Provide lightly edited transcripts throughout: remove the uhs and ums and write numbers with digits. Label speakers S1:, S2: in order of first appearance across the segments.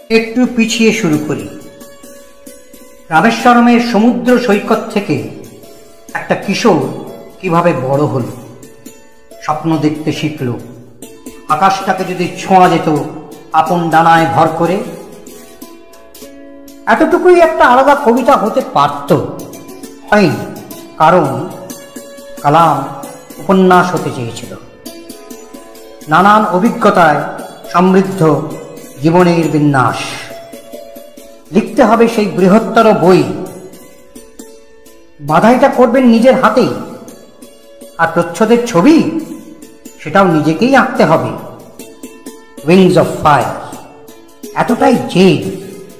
S1: একটু পিছিয়ে শুরু করি। রামেশ্বরমের সমুদ্র সৈকত থেকে একটা কিশোর কিভাবে বড় হলো, স্বপ্ন দেখতে শিখল, আকাশটাকে যদি ছোঁয়া যেত আপন ডানায় ভর করে। এতটুকুই একটা আলাদা কবিতা হতে পারত, হয়নি, কারণ কালাম উপন্যাস হতে চেয়েছিল। নানান অভিজ্ঞতায় সমৃদ্ধ জীবনের বিন্যাস। লিখতে হবে সেই বৃহত্তর বই, বাধাইটা করবেন নিজের হাতেই, আর প্রচ্ছদের ছবি সেটাও নিজেকেই আঁকতে হবে। উইংস অফ ফায়ার, এতটাই জেদ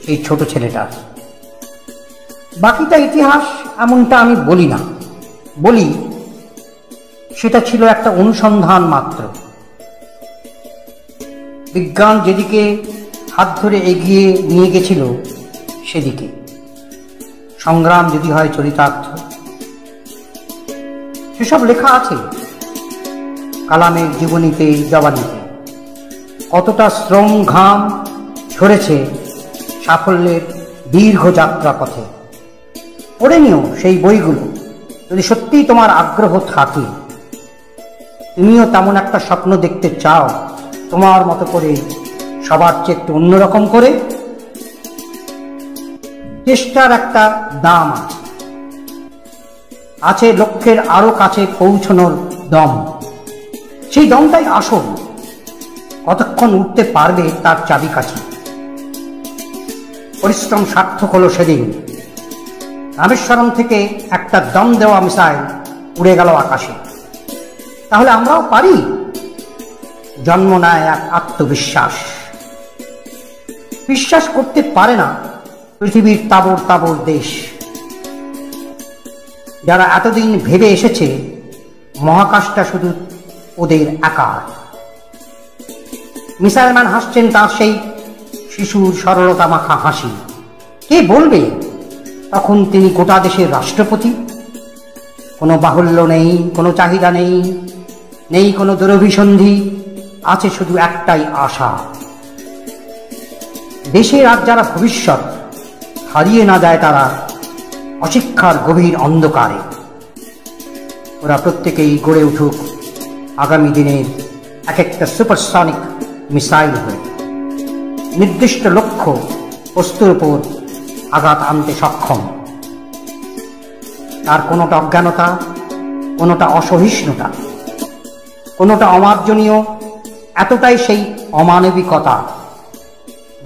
S1: সেই ছোট ছেলেটার। বাকিটা ইতিহাস এমনটা আমি বলি না, বলি সেটা ছিল একটা অনুসন্ধান মাত্র। বিজ্ঞান যেদিকে হাত ধরে এগিয়ে নিয়ে গেছিল সেদিকে। সংগ্রাম যদি হয় চরিতার্থ, সেসব লেখা আছে কালামের জীবনীতে, জবানিতে। কতটা শ্রম ঘাম ঝরেছে সাফল্যের দীর্ঘ যাত্রা পথে। পড়ে নিও সেই বইগুলো যদি সত্যিই তোমার আগ্রহ থাকে। তুমিও তেমন একটা স্বপ্ন দেখতে চাও, তোমার মতো করে, সবার চেয়ে একটু অন্যরকম করে। চেষ্টার একটা দাম আছে, আছে লক্ষ্যের আরো কাছে পৌঁছানোর দম। সেই দমটাই আসল। কতক্ষণ উঠতে পারবে তার চাবিকাঠি। পরিশ্রম সার্থক হলো সেদিন। রামেশ্বরম থেকে একটা দম দেওয়া মিসাইল উড়ে গেল আকাশে। তাহলে আমরাও পারি। জন্ম নেয় এক আত্মবিশ্বাস। বিশ্বাস করতে পারে না পৃথিবীর তাবড় তাবড় দেশ, যারা এতদিন ভেবে এসেছে মহাকাশটা শুধু ওদের একার। মিসাইল ম্যান হাসছেন তার সেই শিশুর সরলতা মাখা হাসি। কে বলবে তখন তিনি গোটা দেশের রাষ্ট্রপতি? কোনো বাহুল্য নেই, কোনো চাহিদা নেই, নেই কোনো দুরভিসন্ধি, আছে শুধু একটাই আশা। দেশের আজ যারা ভবিষ্যৎ, হারিয়ে না যায় তারা অশিক্ষার গভীর অন্ধকারে। ওরা প্রত্যেকেই গড়ে উঠুক আগামী দিনের এক একটা সুপারসনিক মিসাইল হয়ে, নির্দিষ্ট লক্ষ্য বস্তুর উপর আঘাত আনতে সক্ষম। তার কোনোটা অজ্ঞানতা, কোনোটা অসহিষ্ণুতা, কোনোটা অমার্জনীয়, এতটাই সেই অমানবিকতা।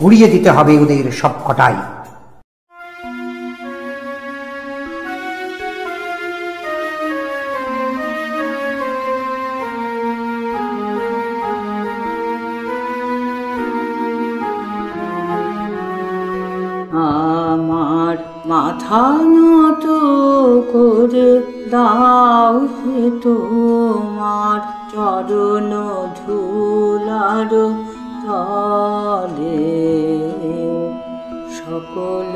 S1: গুড়িয়ে দিতে হবে ওদের সবকটাই।
S2: আমার মাথা নত করে দাও হে তোমার চরণ ধুলার তলে। সকল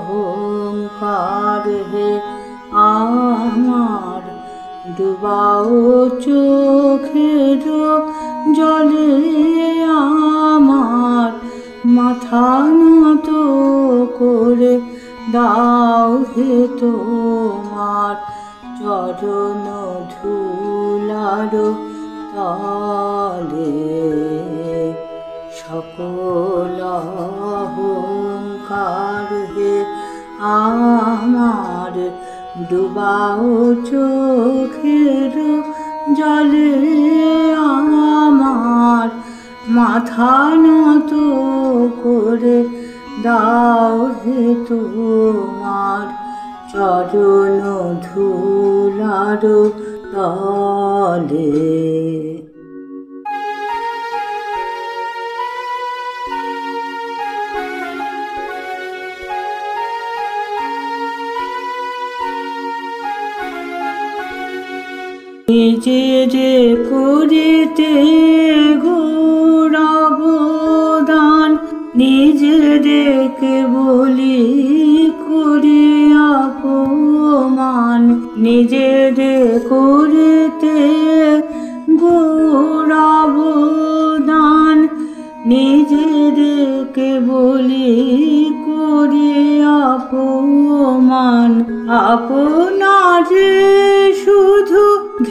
S2: অহংকার হে আমার ডুবাও চোখের জলে। আমার মাথা নত করে দাও হে তোমার চরণ ধুলার তলে। সকল অহংকার হে আমার ডুবাও চোখের জলে। আমার মাথা নত করে দাও হে তোমার চরণ ধুলার তলে। নিজের করিতে গৌরবদান, নিজেদেরকে বলি করি অপমান। নিজের করিতে গৌরবদান, নিজেদেরকে আপনারে শুধু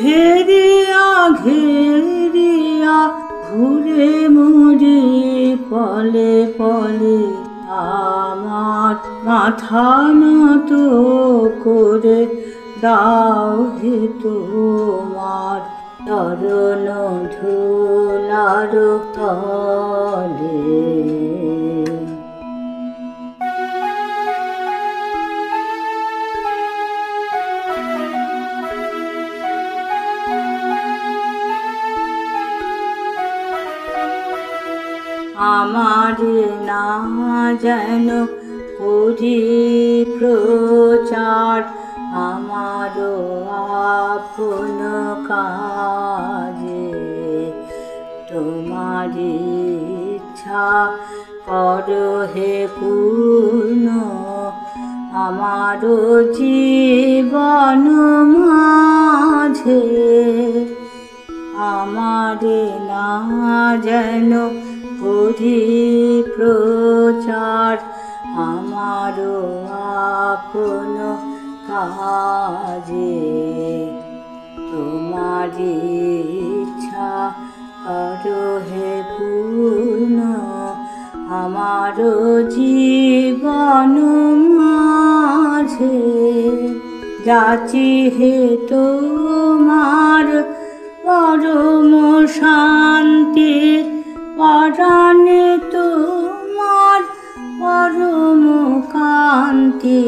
S2: ঘেরিয়া ঘেরিয়া ঘুরে মুড়ি পলে পলে আমার মাথা নত করে দাও হে তোমার চরণ ধুলার তলে। আমার না যেন করি প্রচার আমারও আপন কাজে, তোমার ইচ্ছা করো হে পূর্ণ আমারও জীবন মাঝে। আমারে না যেন করি প্রচার আমারও আপন কাজে, তোমার ইচ্ছা করো হে পূর্ণ আমারও জীবন মাঝে। যাচি হে তোমার পরম শান্তি পরাণে তোমার পরম কান্তি,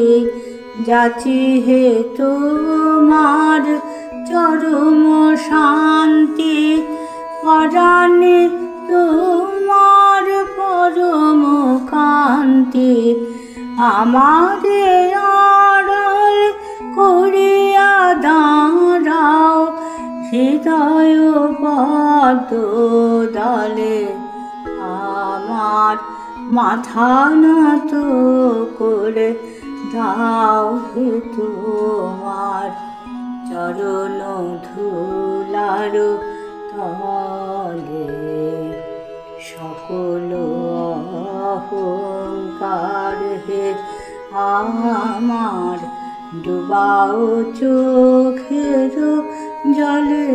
S2: যাচি হে তোমার চরম শান্তি পরাণে তোমার পরম কান্তি। আমারে আড়াল করিয়া দাঁড়াও হৃদয় পদ্ম ডালে, আমার মাথা নত করে দাও হে তোমার চরণ ধুলার তলে। সকল অহংকার হে আমার ডুবাও চোখের জলে,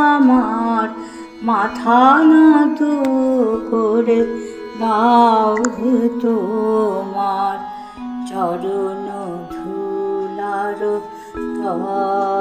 S2: আমার মাথা নত করে দাও হে তোমার চরণ ধুলার তলে।